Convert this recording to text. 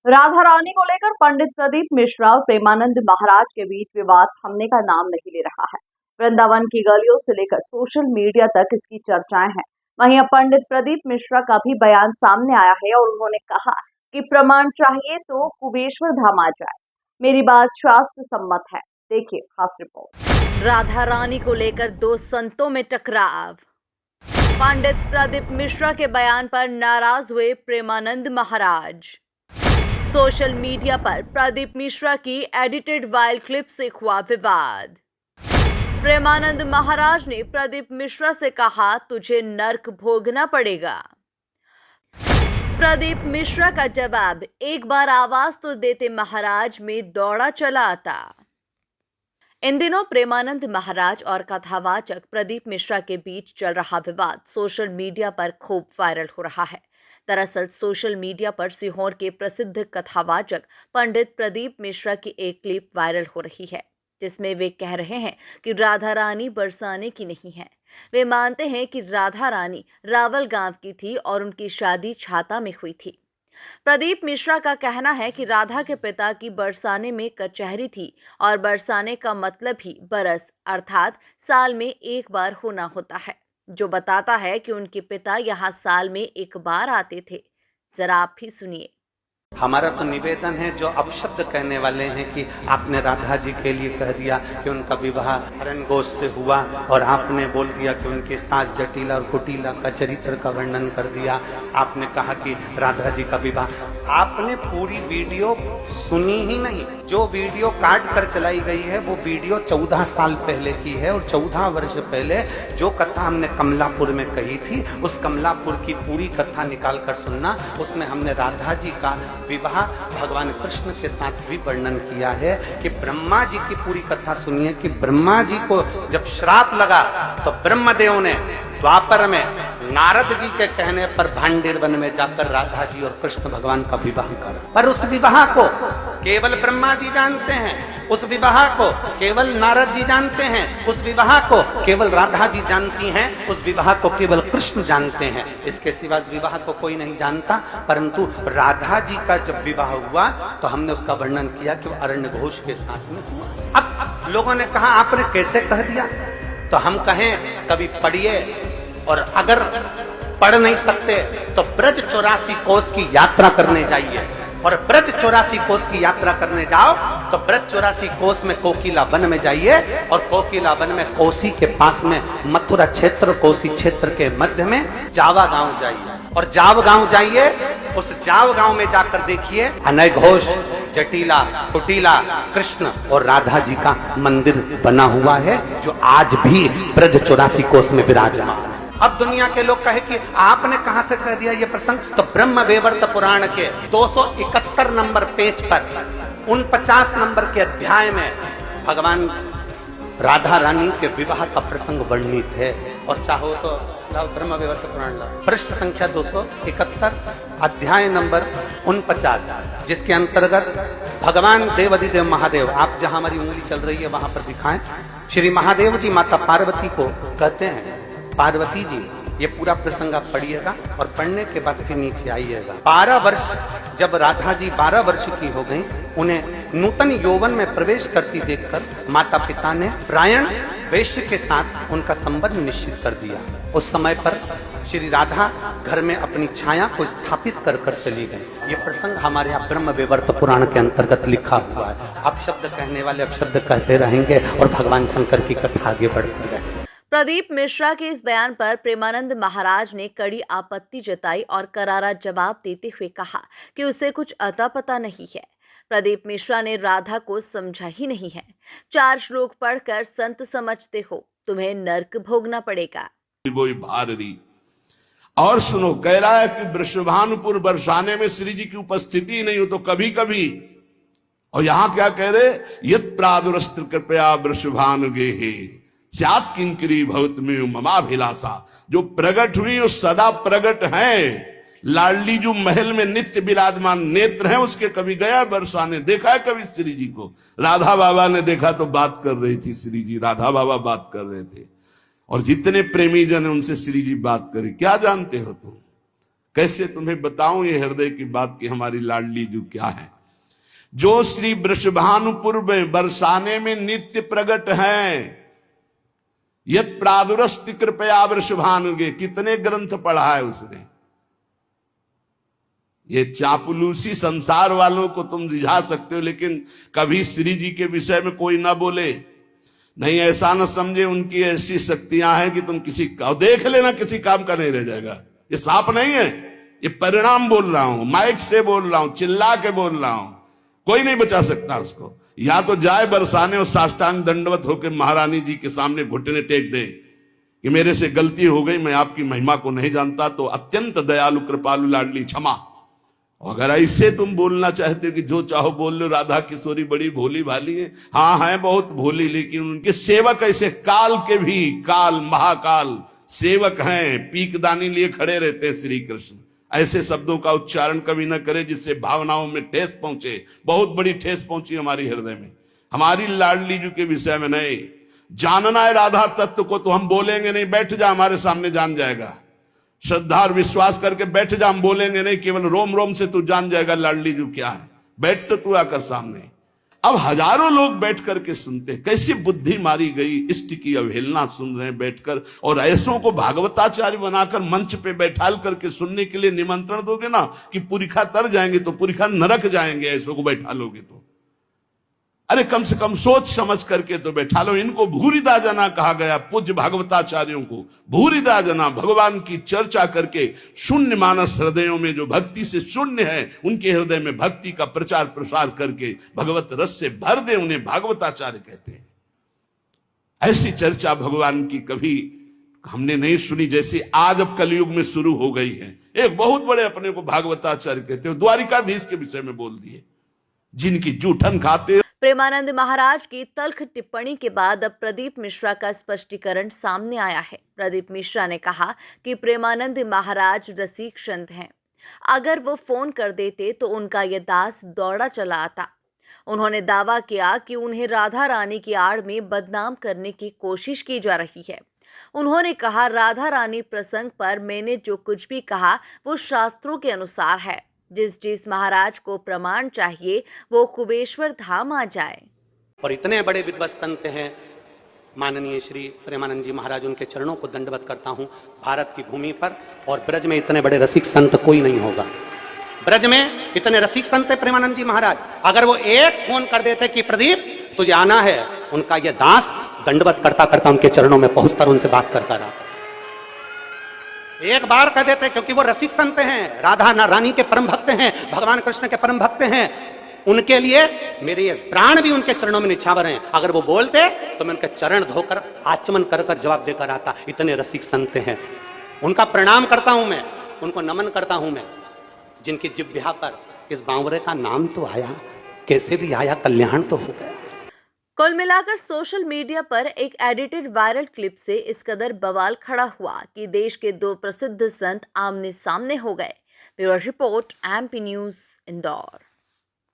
राधा रानी को लेकर पंडित प्रदीप मिश्रा और प्रेमानंद महाराज के बीच विवाद थमने का नाम नहीं ले रहा है। वृंदावन की गलियों से लेकर सोशल मीडिया तक इसकी चर्चाएं हैं। वहीं अब पंडित प्रदीप मिश्रा का भी बयान सामने आया है और उन्होंने कहा कि प्रमाण चाहिए तो कुबेश्वर धाम आ जाए। मेरी बात शास्त्र सम्मत है। देखिए खास रिपोर्ट। राधा रानी को लेकर दो संतों में टकराव। पंडित प्रदीप मिश्रा के बयान पर नाराज हुए प्रेमानंद महाराज। सोशल मीडिया पर प्रदीप मिश्रा की एडिटेड वायरल क्लिप से हुआ विवाद। प्रेमानंद महाराज ने प्रदीप मिश्रा से कहा, तुझे नर्क भोगना पड़ेगा। प्रदीप मिश्रा का जवाब, एक बार आवाज तो देते महाराज में दौड़ा चला आता। इन दिनों प्रेमानंद महाराज और कथावाचक प्रदीप मिश्रा के बीच चल रहा विवाद सोशल मीडिया पर खूब वायरल हो रहा है। दरअसल सोशल मीडिया पर सीहोर के प्रसिद्ध कथावाचक पंडित प्रदीप मिश्रा की एक क्लिप वायरल हो रही है, जिसमें वे कह रहे हैं कि राधा रानी बरसाने की नहीं है। वे मानते हैं कि राधा रानी रावल गांव की थी और उनकी शादी छाता में हुई थी। प्रदीप मिश्रा का कहना है कि राधा के पिता की बरसाने में कचहरी थी और बरसाने का मतलब ही बरस अर्थात साल में एक बार होना होता है, जो बताता है कि उनके पिता यहाँ साल में एक बार आते थे। जरा आप भी सुनिए। हमारा तो निवेदन है, जो अपशब्द कहने वाले हैं कि आपने राधा जी के लिए कह दिया कि उनका विवाह हरणघोष से हुआ और आपने बोल दिया कि उनके साथ जटिला और कुटिला का चरित्र का वर्णन कर दिया। आपने कहा कि राधा जी का विवाह, आपने पूरी वीडियो सुनी ही नहीं। जो वीडियो काट कर चलाई गई है वो वीडियो 14 साल पहले की है और 14 वर्ष पहले जो कथा हमने कमलापुर में कही थी, उस कमलापुर की पूरी कथा निकाल कर सुनना। उसमें हमने राधा जी का विवाह भगवान कृष्ण के साथ भी वर्णन किया है कि ब्रह्मा जी की पूरी कथा सुनिए कि ब्रह्मा जी को जब श्राप लगा तो ब्रह्मदेव ने द्वापर में नारद जी के कहने पर भांडेर वन में जाकर राधा जी और कृष्ण भगवान का विवाह कर, पर उस विवाह को केवल ब्रह्मा जी जानते हैं, उस विवाह को केवल नारद जी जानते हैं, उस विवाह को केवल राधा जी जानती हैं, उस विवाह को केवल कृष्ण जानते हैं। इसके सिवा इस विवाह को कोई नहीं जानता। परंतु राधा जी का जब विवाह हुआ तो हमने उसका वर्णन किया कि अरण्य घोष के साथ में हुआ। अब लोगों ने कहा आपने कैसे कह दिया, तो हम कहें कभी पढ़िए, और अगर पढ़ नहीं सकते तो ब्रज 84 कोस की यात्रा करने जाइए, और ब्रज 84 कोस की यात्रा करने जाओ तो ब्रज 84 कोस में कोकिला वन में जाइए, और कोकिला वन में कोसी के पास में मथुरा क्षेत्र, कोसी क्षेत्र के मध्य में जावा गांव जाइए, और जाव गांव जाइए, उस जाव गांव में जाकर देखिए अनय घोष, जटिला, कुटिला, कृष्ण और राधा जी का मंदिर बना हुआ है, जो आज भी ब्रज 84 कोस में विराजमान है। अब दुनिया के लोग कहे कि आपने कहां से कह दिया ये प्रसंग, तो ब्रह्म वेवर्त पुराण के 271 नंबर पेज पर 49 नंबर के अध्याय में भगवान राधा रानी के विवाह का प्रसंग वर्णित है। और चाहो तो ब्रह्म वेवर्त पुराण पृष्ठ संख्या 271 अध्याय नंबर 49, जिसके अंतर्गत भगवान देवाधिदेव महादेव, आप जहां हमारी उंगली चल रही है वहां पर दिखाएं, श्री महादेव जी माता पार्वती को कहते हैं, पार्वती जी, ये पूरा प्रसंग आप पढ़िएगा और पढ़ने के बाद फिर नीचे आइएगा। 12 वर्ष जब राधा जी 12 वर्ष की हो गई, उन्हें नूतन यौवन में प्रवेश करती देखकर माता पिता ने प्रायण वैश्य के साथ उनका संबंध निश्चित कर दिया। उस समय पर श्री राधा घर में अपनी छाया को स्थापित कर कर चली गई। ये प्रसंग हमारे यहाँ ब्रह्म वेवर्त पुराण के अंतर्गत लिखा हुआ है। अपशब्द कहने वाले अपशब्द कहते रहेंगे और भगवान शंकर की कथा आगे बढ़ती रहेगी। प्रदीप मिश्रा के इस बयान पर प्रेमानंद महाराज ने कड़ी आपत्ति जताई और करारा जवाब देते हुए कहा कि उसे कुछ अता पता नहीं है। प्रदीप मिश्रा ने राधा को समझा ही नहीं है। 4 श्लोक पढ़कर संत समझते हो, तुम्हें नर्क भोगना पड़ेगा। और सुनो, कह रहा है कि वृषभानुपुर बरसाने में श्री जी की उपस्थिति नहीं हो तो कभी कभी, और यहां क्या कह रहे, यत् प्रादुरस्त्र कृपया वृषभानुगे स्यात् किंकरी भवत में ममाभिलाषा, जो प्रकट हुई वो सदा प्रकट है। लाडली जो महल में नित्य विराजमान नेत्र है, उसके कभी गया बरसाने, देखा है कभी श्री जी को? राधा बाबा ने देखा तो बात कर रही थी श्री जी, राधा बाबा बात कर रहे थे, और जितने प्रेमी जन है उनसे श्री जी बात करी। क्या जानते हो तुम? कैसे तुम्हें बताऊं ये हृदय की बात कि हमारी लाडली जो क्या है, जो श्री वृषभानुपुर में बरसाने में नित्य प्रकट है। यत प्रादुरस्ति कृपया वृषभानुगे, कितने ग्रंथ पढ़ा है उसने। ये चापलूसी संसार वालों को तुम रिझा सकते हो, लेकिन कभी श्री जी के विषय में कोई ना बोले, नहीं ऐसा ना समझे उनकी ऐसी शक्तियां हैं कि तुम किसी का देख लेना किसी काम का नहीं रह जाएगा। ये साप नहीं है, ये परिणाम बोल रहा हूं, माइक से बोल रहा हूं, चिल्ला के बोल रहा हूं, कोई नहीं बचा सकता उसको। या तो जाए बरसाने और साष्टांग दंडवत होकर महारानी जी के सामने घुटने टेक दे कि मेरे से गलती हो गई, मैं आपकी महिमा को नहीं जानता, तो अत्यंत दयालु कृपालु लाडली क्षमा। अगर ऐसे तुम बोलना चाहते हो कि जो चाहो बोल लो, राधा किशोरी बड़ी भोली भाली है, हाँ है बहुत भोली, लेकिन उनके सेवक ऐसे काल के भी काल महाकाल सेवक हैं, पीकदानी लिए खड़े रहते हैं श्री कृष्ण। ऐसे शब्दों का उच्चारण कभी न करे जिससे भावनाओं में ठेस पहुंचे। बहुत बड़ी ठेस पहुंची हमारी हृदय में, हमारी लाडली जी के विषय में। नहीं जानना है राधा तत्व को तो हम बोलेंगे नहीं, बैठ जा हमारे सामने जान जाएगा। श्रद्धा और विश्वास करके बैठ जा, हम बोलेंगे नहीं, केवल रोम रोम से तू जान जाएगा लाडली जी क्या है। बैठ तो तू आकर सामने। अब हजारों लोग बैठ करके सुनते, कैसी बुद्धि मारी गई, इष्ट की अवहेलना सुन रहे हैं बैठकर, और ऐसों को भागवताचार्य बनाकर मंच पे बैठाल करके सुनने के लिए निमंत्रण दोगे ना कि पुरिखा तर जाएंगे तो पुरिखा नरक जाएंगे, ऐसों को बैठा लोगे तो। अरे कम से कम सोच समझ करके तो बैठा लो। इनको भूरिदा जना कहा गया, पूज्य भागवताचार्यों को भूरिदा जना, भगवान की चर्चा करके शून्य मानस हृदयों में जो भक्ति से शून्य है उनके हृदय में भक्ति का प्रचार प्रसार करके भगवत रस से भर दे, उन्हें भागवताचार्य कहते हैं। ऐसी चर्चा भगवान की कभी हमने नहीं सुनी जैसी आज अब कलयुग में शुरू हो गई है। एक बहुत बड़े अपने को भागवताचार्य कहते हो, द्वारिकाधीश के विषय में बोल दिए, जिनकी जूठन खाते। प्रेमानंद महाराज की तल्ख टिप्पणी के बाद अब प्रदीप मिश्रा का स्पष्टीकरण सामने आया है। प्रदीप मिश्रा ने कहा कि प्रेमानंद महाराज रसिक संत हैं, अगर वो फोन कर देते तो उनका ये दास दौड़ा चला आता। उन्होंने दावा किया कि उन्हें राधा रानी की आड़ में बदनाम करने की कोशिश की जा रही है। उन्होंने कहा, राधा रानी प्रसंग पर मैंने जो कुछ भी कहा वो शास्त्रों के अनुसार है। जिस महाराज को प्रमाण चाहिए वो कुबेश्वर धाम आ जाए। और इतने बड़े विद्वत संत हैं माननीय श्री प्रेमानंद जी महाराज, उनके चरणों को दंडवत करता हूं भारत की भूमि पर। और ब्रज में इतने बड़े रसिक संत कोई नहीं होगा। ब्रज में इतने रसिक संत है प्रेमानंद जी महाराज, अगर वो एक फोन कर देते कि प्रदीप तुझे आना है, उनका यह दास दंडवत करता करता उनके चरणों में पहुंचकर उनसे बात करता रहा। एक बार कह देते, क्योंकि वो रसिक संत हैं, राधा रानी के परम भक्त हैं, भगवान कृष्ण के परम भक्त हैं। उनके लिए मेरे ये प्राण भी उनके चरणों में निछावर हैं। अगर वो बोलते तो मैं उनके चरण धोकर आचमन कर कर जवाब देकर आता। इतने रसिक संत हैं, उनका प्रणाम करता हूं मैं, उनको नमन करता हूं मैं, जिनकी जिह्वा पर इस बावरे का नाम तो आया, कैसे भी आया, कल्याण तो हो गया। कुल मिलाकर सोशल मीडिया पर एक एडिटेड वायरल क्लिप से इस कदर बवाल खड़ा हुआ कि देश के दो प्रसिद्ध संत आमने सामने हो गए। Bureau report, MP news, Indore.